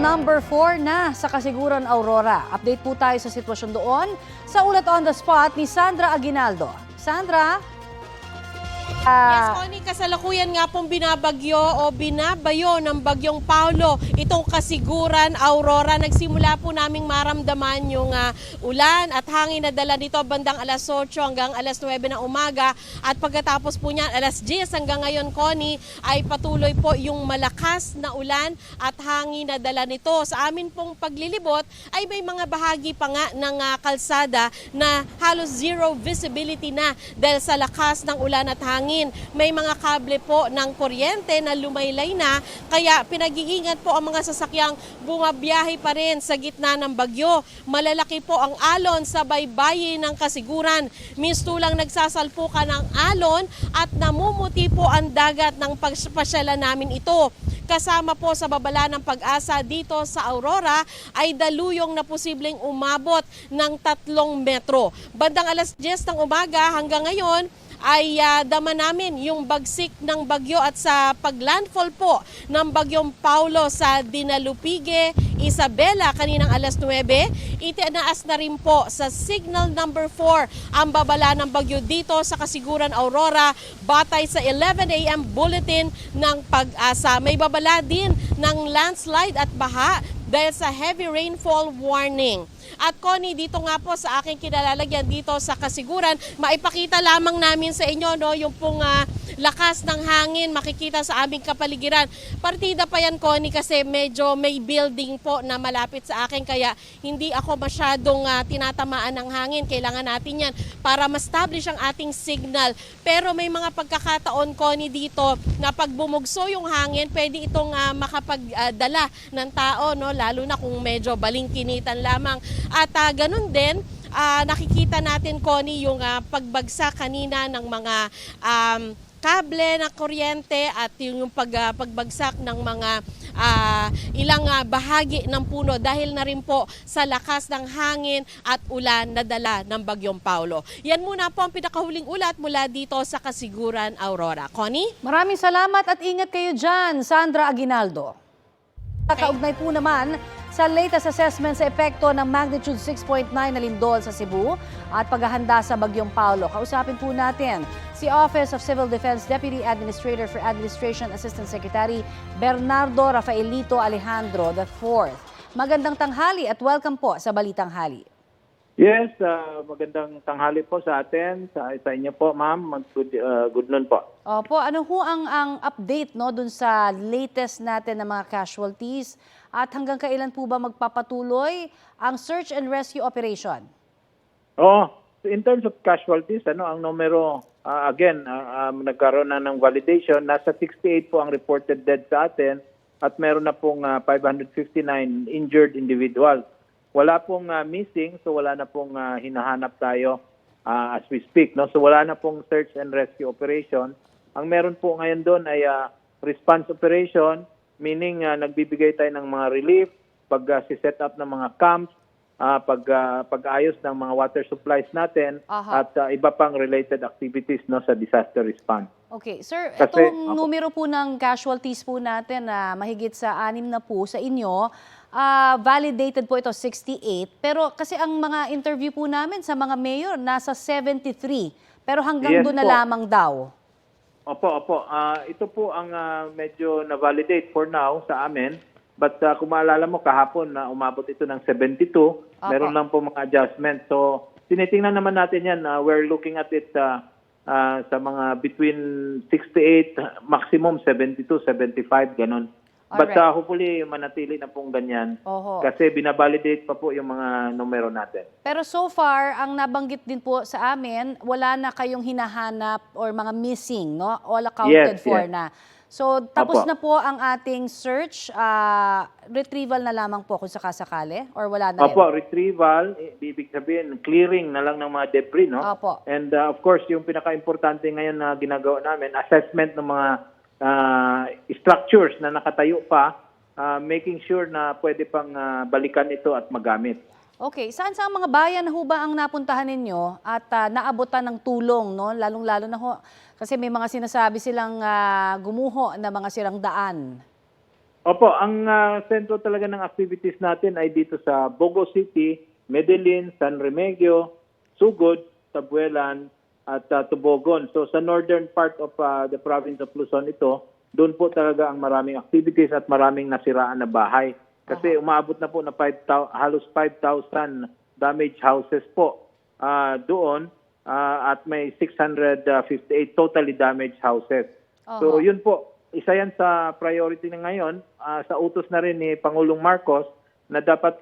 number 4 na sa Kasiguran, Aurora. Update po tayo sa sitwasyon doon sa ulat on the spot ni Sandra Aguinaldo. Sandra? Yes, Connie, kasalukuyan nga pong binabagyo o binabayo ng bagyong Paulo itong Kasiguran, Aurora. Nagsimula po naming maramdaman yung ulan at hangin na dala nito bandang alas 8 hanggang alas 9 ng umaga. At pagkatapos po niyan, alas 10 hanggang ngayon, Connie, ay patuloy po yung malakas na ulan at hangin na dala nito. Sa amin pong paglilibot ay may mga bahagi pa nga ng kalsada na halos zero visibility na dahil sa lakas ng ulan at hangin. May mga kable po ng kuryente na lumaylay na, kaya pinag-iingat po ang mga sasakyang bumabiyahe pa rin sa gitna ng bagyo. Malalaki po ang alon sa baybayin ng Kasiguran. Mistulang nagsasalpukan ng alon at namumuti po ang dagat ng pagpasyalan namin ito. Kasama po sa babala ng Pag-asa dito sa Aurora ay daluyong na posibleng umabot ng 3 metro. Bandang alas 10 ng umaga hanggang ngayon, ay dama namin yung bagsik ng bagyo at sa paglandfall po ng bagyong Paulo sa Dinalupige, Isabela kaninang alas 9, itinaas na rin po sa signal number 4 ang babala ng bagyo dito sa Kasiguran, Aurora batay sa 11 AM bulletin ng Pag-asa. May babala din ng landslide at baha dahil sa heavy rainfall warning. At Connie, dito nga po sa aking kinalalagyan dito sa Kasiguran, maipakita lamang namin sa inyo yung pong lakas ng hangin makikita sa aming kapaligiran. Partida pa yan, Connie, kasi medyo may building po na malapit sa akin kaya hindi ako masyadong tinatamaan ng hangin. Kailangan natin yan para ma-establish ang ating signal. Pero may mga pagkakataon, Connie, dito na pag bumugso yung hangin, pwede itong makapagdala ng tao, lalo na kung medyo balingkinitan lamang. At ganun din, nakikita natin, Connie, yung pagbagsak kanina ng mga kable na kuryente at yung pagbagsak ng mga ilang bahagi ng puno dahil na rin po sa lakas ng hangin at ulan na dala ng bagyong Paulo. Yan muna po ang pinakahuling ulat mula dito sa Kasiguran, Aurora. Connie? Maraming salamat at ingat kayo dyan, Sandra Aguinaldo. Kaugnay po naman sa latest assessment sa epekto ng magnitude 6.9 na lindol sa Cebu at paghahanda sa bagyong Paulo. Kausapin po natin si Office of Civil Defense Deputy Administrator for Administration Assistant Secretary Bernardo Rafaelito Alejandro IV. Magandang tanghali at welcome po sa Balitang Hali. Yes, magandang tanghali po sa atin, sa inyo po, ma'am. Good noon po. Opo, ano ho ang update dun sa latest natin na mga casualties at hanggang kailan po ba magpapatuloy ang search and rescue operation? In terms of casualties, ang numero, nagkaroon na ng validation, nasa 68 po ang reported dead sa atin at meron na pong 559 injured individuals. Wala pong missing, so wala na pong hinahanap tayo as we speak. So wala na pong search and rescue operation. Ang meron po ngayon doon ay response operation, meaning nagbibigay tayo ng mga relief, pag-set up ng mga camps, pag-ayos ng mga water supplies natin, at iba pang related activities sa disaster response. Okay, sir, itong numero po ng casualties po natin na mahigit sa 6 na po sa inyo, validated po ito 68, pero kasi ang mga interview po namin sa mga mayor nasa 73, pero hanggang doon na lamang daw. Opo. Ito po ang medyo na-validate for now sa amin. But kung maalala mo, kahapon na umabot ito ng 72, meron lang po mga adjustments. So, tinitingnan naman natin yan. We're looking at it sa mga between 68, maximum 72, 75, ganun. But hopefully, manatili na pong ganyan. Kasi binabalidate pa po yung mga numero natin. Pero so far, ang nabanggit din po sa amin, wala na kayong hinahanap or mga missing, no? All accounted for na. So, tapos na po ang ating search. Retrieval na lamang po kung sakasakali? Or wala na rin? Retrieval, ibig sabihin, clearing na lang ng mga debris, no? And of course, yung pinaka-importante ngayon na ginagawa namin, assessment ng mga structures na nakatayo pa, making sure na pwede pang balikan ito at magamit. Okay, saan sa mga bayan ho ba ang napuntahan ninyo at naabutan ng tulong, no? Lalong-lalo na ho, kasi may mga sinasabi silang gumuho na mga sirang daan. Opo, ang sentro talaga ng activities natin ay dito sa Bogo City, Medellin, San Remigio, Sugod, Tabuelan, at Tubogon. So sa northern part of the province of Luzon ito, doon po talaga ang maraming activities at maraming nasiraan na bahay. Kasi umaabot na po na halos 5,000 damaged houses po doon at may 658 totally damaged houses. So yun po, isa yan sa priority na ngayon sa utos na rin ni Pangulong Marcos na dapat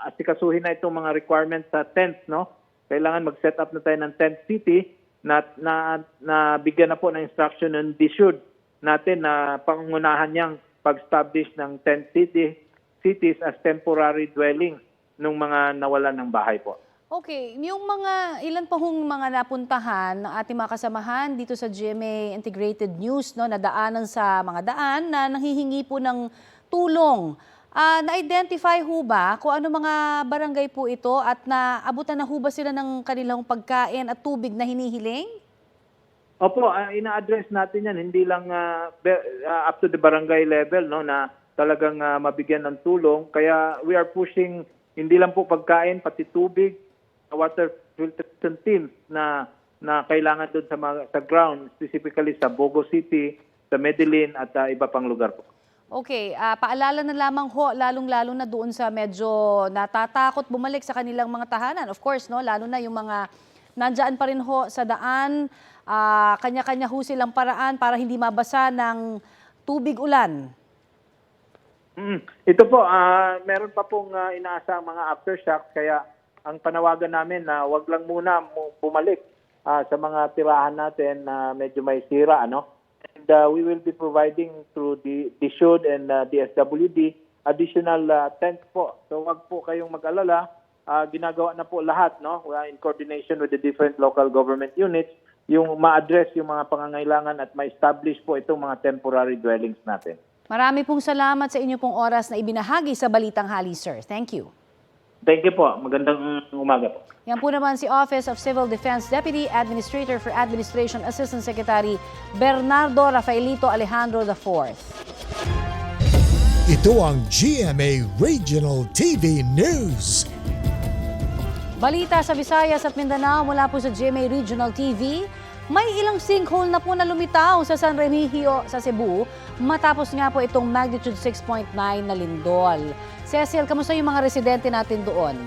asikasuhin na itong mga requirements sa tents, no? Kailangan mag-set up na tayo ng tent city na bigyan na po ng instruction ng DSUD natin na pangunahan niyang pag-establish ng tent cities as temporary dwellings ng mga nawalan ng bahay po. Okay, yung ilan pa hong mga napuntahan ng ating mga kasamahan dito sa GMA Integrated News, no, na daanan sa mga daan na nanghihingi po ng tulong. Na-identify ho ba kung ano mga barangay po ito at naabutan na ho ba sila ng kanilang pagkain at tubig na hinihiling? Opo, ina-address natin yan, hindi lang up to the barangay level, no, na talagang mabigyan ng tulong. Kaya we are pushing hindi lang po pagkain, pati tubig, water filtration teams na kailangan doon sa ground, specifically sa Bogo City, sa Medellin at iba pang lugar po. Okay, paalala na lamang ho, lalong-lalo na doon sa medyo natatakot bumalik sa kanilang mga tahanan. Of course, no, lalo na yung mga nandyan pa rin ho sa daan, kanya-kanya ho silang paraan para hindi mabasa ng tubig ulan. Ito po, meron pa pong inaasang mga aftershocks, kaya ang panawagan namin na wag lang muna bumalik sa mga tirahan natin na medyo may sira, ano? And we will be providing through the DSUD and the SWD additional tents po. So wag po kayong mag-alala, ginagawa na po lahat, no? In coordination with the different local government units, yung ma-address yung mga pangangailangan at ma-establish po itong mga temporary dwellings natin. Marami pong salamat sa inyo pong oras na ibinahagi sa Balitang Hali, sir. Thank you. Thank you po. Magandang umaga po. Yan po naman si Office of Civil Defense Deputy Administrator for Administration Assistant Secretary Bernardo Rafaelito Alejandro IV. Ito ang GMA Regional TV News. Balita sa Visayas at Mindanao mula po sa GMA Regional TV. May ilang sinkhole na po na lumitaw sa San Remigio sa Cebu matapos nga po itong magnitude 6.9 na lindol. Cecil, kamusta yung mga residente natin doon?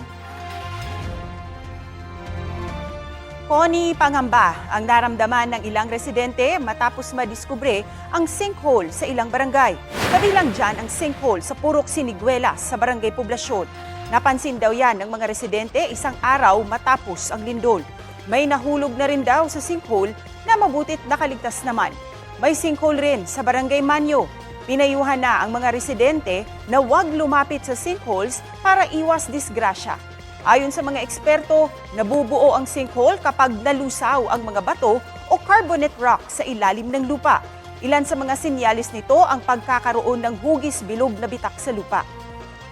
Connie, pangamba ang naramdaman ng ilang residente matapos madiskubre ang sinkhole sa ilang barangay. Kabilang dyan ang sinkhole sa Purok Siniguelas sa Barangay Poblasyon. Napansin daw yan ng mga residente isang araw matapos ang lindol. May nahulog na rin daw sa sinkhole na mabutit nakaligtas naman. May sinkhole rin sa Barangay Manyo. Pinayuhan na ang mga residente na huwag lumapit sa sinkholes para iwas disgrasya. Ayon sa mga eksperto, nabubuo ang sinkhole kapag nalusaw ang mga bato o carbonate rock sa ilalim ng lupa. Ilan sa mga sinyalis nito ang pagkakaroon ng hugis bilog na bitak sa lupa.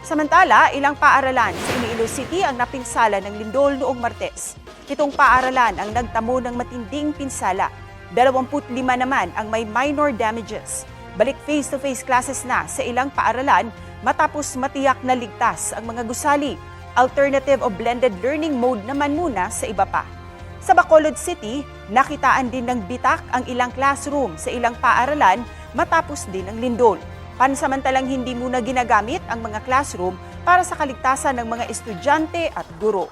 Samantala, ilang paaralan sa Iloilo City ang napinsala ng lindol noong Martes. 7 paaralan ang nagtamo ng matinding pinsala. 25 naman ang may minor damages. Balik face-to-face classes na sa ilang paaralan matapos matiyak na ligtas ang mga gusali. Alternative o blended learning mode naman muna sa iba pa. Sa Bacolod City, nakitaan din ng bitak ang ilang classroom sa ilang paaralan matapos din ang lindol. Pansamantalang hindi muna ginagamit ang mga classroom para sa kaligtasan ng mga estudyante at guro.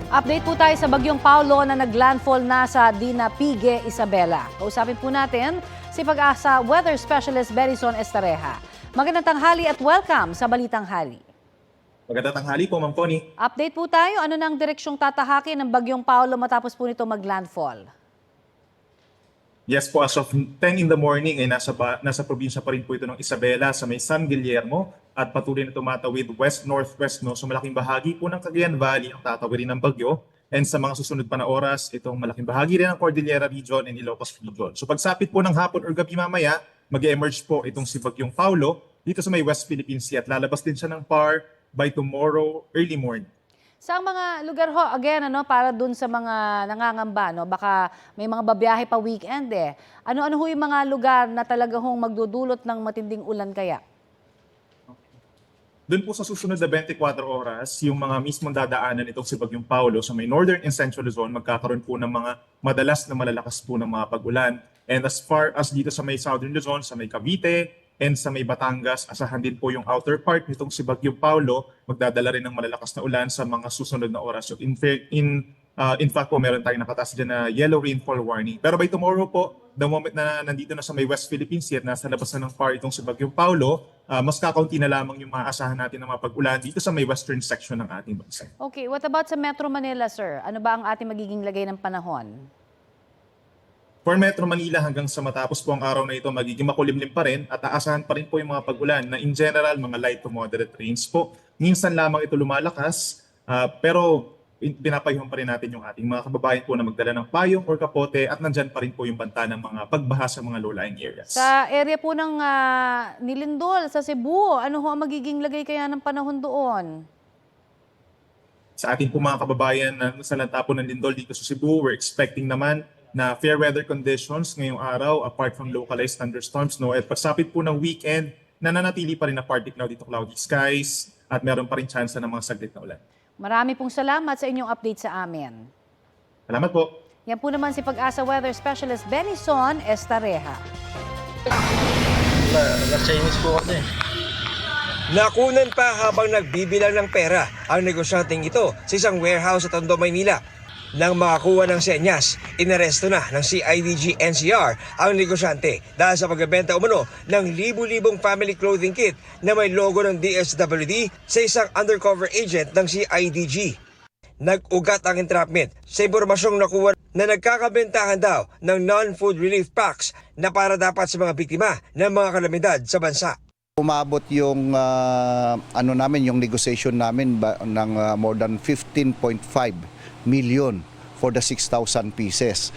Update po tayo sa Bagyong Paulo na naglandfall na sa Dinapigue, Isabela. Kausapin po natin si Pag-asa Weather Specialist Berison Estareja. Magandang tanghali at welcome sa Balitang Hali. Magandang tanghali po, Ma'am Connie. Update po tayo, ano nang direksyong tatahakin ng Bagyong Paulo matapos po nito maglandfall? Yes po, as of 10 in the morning ay nasa probinsya pa rin po ito ng Isabela sa may San Guillermo at patuloy na tumatawid west-northwest, no? So malaking bahagi po ng Cagayan Valley ang tatawirin ng bagyo, and sa mga susunod pa na oras, itong malaking bahagi rin ng Cordillera Region and Ilocos Region. So pagsapit po ng hapon or gabi mamaya, mag-emerge po itong si Bagyong Paulo dito sa may West Philippine Sea at lalabas din siya ng PAR by tomorrow early morning. Sa mga lugar ho, again, para dun sa mga nangangamba, baka may mga babiyahe pa weekend eh. Ano-ano ho yung mga lugar na talaga hong magdudulot ng matinding ulan kaya? Doon po sa susunod na 24 oras, yung mga mismong dadaanan itong si Bagyong Paulo sa may northern and central Luzon, magkakaroon po ng mga madalas na malalakas po ng mga pag-ulan. And as far as dito sa may southern Luzon, sa may Cavite, and sa may Batangas, asahan din po yung outer part nitong si Bagyong Paulo, magdadala rin ng malalakas na ulan sa mga susunod na oras. So in fact po, meron tayong nakataas dyan na yellow rainfall warning. Pero by tomorrow po, the moment na nandito na sa may West Philippine Sea at nasa labas na ng par itong si Bagyong Paulo, mas kakaunti na lamang yung maaasahan natin ng mga pag-ulan dito sa may western section ng ating bansa. Okay, what about sa Metro Manila, sir? Ano ba ang ating magiging lagay ng panahon? For Metro Manila hanggang sa matapos po ang araw na ito, magiging makulimlim pa rin at aasahan pa rin po yung mga pag-ulan na in general mga light to moderate rains po. Minsan lamang ito lumalakas, pero pinapayuhan pa rin natin yung ating mga kababayan po na magdala ng payong or kapote at nandyan pa rin po yung banta ng mga pagbaha sa mga low-lying areas. Sa area po ng Nilindol, sa Cebu, ano ho ang magiging lagay kaya ng panahon doon? Sa ating po mga kababayan na sa lantapo ng Lindol dito sa Cebu, we're expecting naman na fair weather conditions ngayong araw apart from localized thunderstorms. At pagsapit po ng weekend, nananatili pa rin na partly cloudy to cloudy skies at meron pa rin chance ng mga saglit na ulan. Marami pong salamat sa inyong update sa amin. Salamat po. Yan po naman si Pag-asa Weather Specialist Benison Estareja. Chinese po kasi. Nakunan pa habang nagbibilang ng pera ang negosyanteng ito sa isang warehouse sa Tondo, Maynila. Nang makakuha ng senyas, inaresto na ng CIDG NCR ang negosyante dahil sa pagbebenta umano ng libu-libong family clothing kit na may logo ng DSWD sa isang undercover agent ng CIDG. Nag-ugat ang entrapment sa impormasyong nakuha na nagkakabentahan daw ng non-food relief packs na para dapat sa mga biktima ng mga kalamidad sa bansa. Umabot yung yung negotiation namin ng more than 15.5 million for the 6,000 pieces.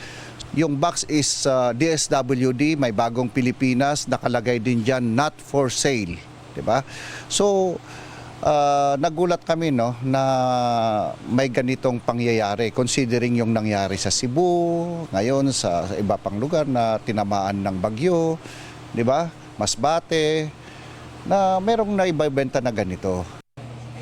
Yung box is DSWD, may bagong Pilipinas, nakalagay din dyan, not for sale. Diba? So, nagulat kami na may ganitong pangyayari considering yung nangyari sa Cebu, ngayon sa iba pang lugar na tinamaan ng bagyo, diba? Masbate, na merong naibibenta na ganito.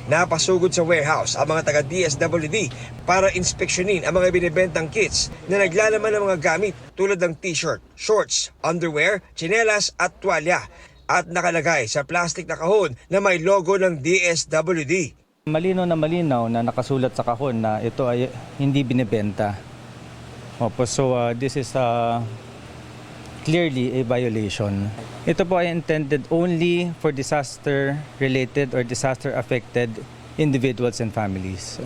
Napasugod sa warehouse ang mga taga-DSWD para inspeksyonin ang mga binibentang kits na naglalaman ng mga gamit tulad ng t-shirt, shorts, underwear, tsinelas at tuwalya at nakalagay sa plastic na kahon na may logo ng DSWD. Malinaw na nakasulat sa kahon na ito ay hindi binibenta. So this is clearly a violation. Ito po ay intended only for disaster-related or disaster-affected individuals and families.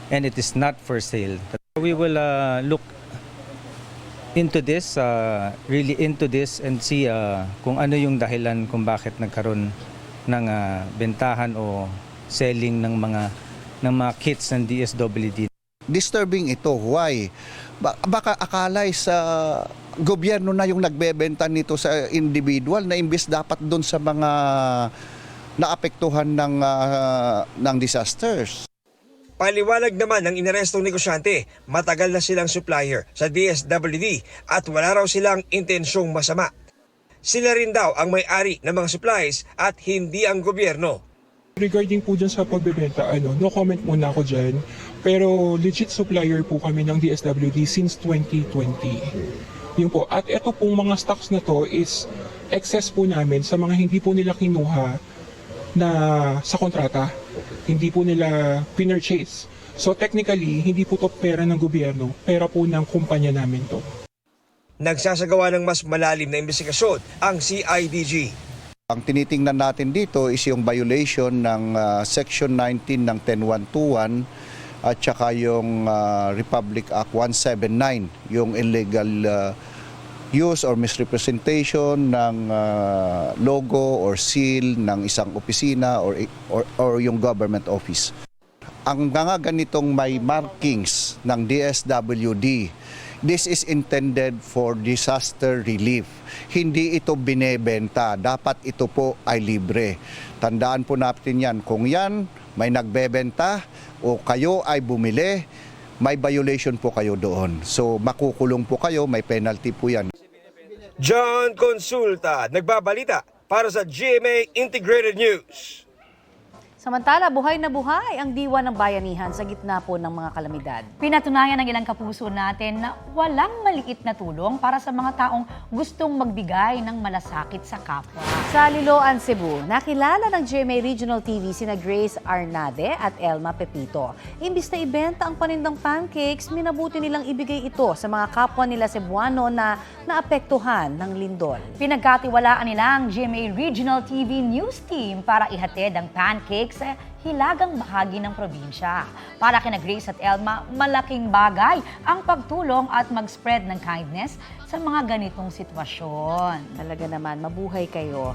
And it is not for sale. We will look into this, really into this and see kung ano yung dahilan kung bakit nagkaroon ng bentahan o selling ng mga kits ng DSWD. Disturbing ito. Why? Baka akalay sa gobyerno na yung nagbebenta nito sa individual na imbes dapat doon sa mga naapektuhan ng disasters. Paliwanag naman ng inarestong negosyante, matagal na silang supplier sa DSWD at wala raw silang intensyong masama. Sila rin daw ang may-ari ng mga supplies at hindi ang gobyerno. Regarding po dyan sa pagbebenta, no comment muna ako dyan. Pero legit supplier po kami ng DSWD since 2020. Yun po. At ito pong mga stocks na to is excess po namin sa mga hindi po nila kinuha na sa kontrata. Hindi po nila pinurchase. So technically, hindi po to pera ng gobyerno, pera po ng kumpanya namin to. Nagsasagawa ng mas malalim na investigasyon ang CIDG. Ang tinitingnan natin dito is yung violation ng Section 19 ng 10121 at saka yung Republic Act 179, yung illegal use or misrepresentation ng logo or seal ng isang opisina or yung government office. Ang mga ganitong may markings ng DSWD, this is intended for disaster relief. Hindi ito binebenta, dapat ito po ay libre. Tandaan po natin yan, kung yan may nagbebenta, o kayo ay bumili, may violation po kayo doon. So makukulong po kayo, may penalty po yan. John Consulta, nagbabalita para sa GMA Integrated News. Samantala, buhay na buhay ang diwa ng bayanihan sa gitna po ng mga kalamidad. Pinatunayan ng ilang kapuso natin na walang maliit na tulong para sa mga taong gustong magbigay ng malasakit sa kapwa. Sa Liloan, Cebu, nakilala ng GMA Regional TV sina Grace Arnade at Elma Pepito. Imbis na ibenta ang panindang pancakes, minabuti nilang ibigay ito sa mga kapwa nila Cebuano na naapektuhan ng lindol. Pinagkatiwalaan nila ang GMA Regional TV News Team para ihatid ang pancakes sa hilagang bahagi ng probinsya. Para kina Grace at Elma, malaking bagay ang pagtulong at mag-spread ng kindness sa mga ganitong sitwasyon. Talaga naman, mabuhay kayo.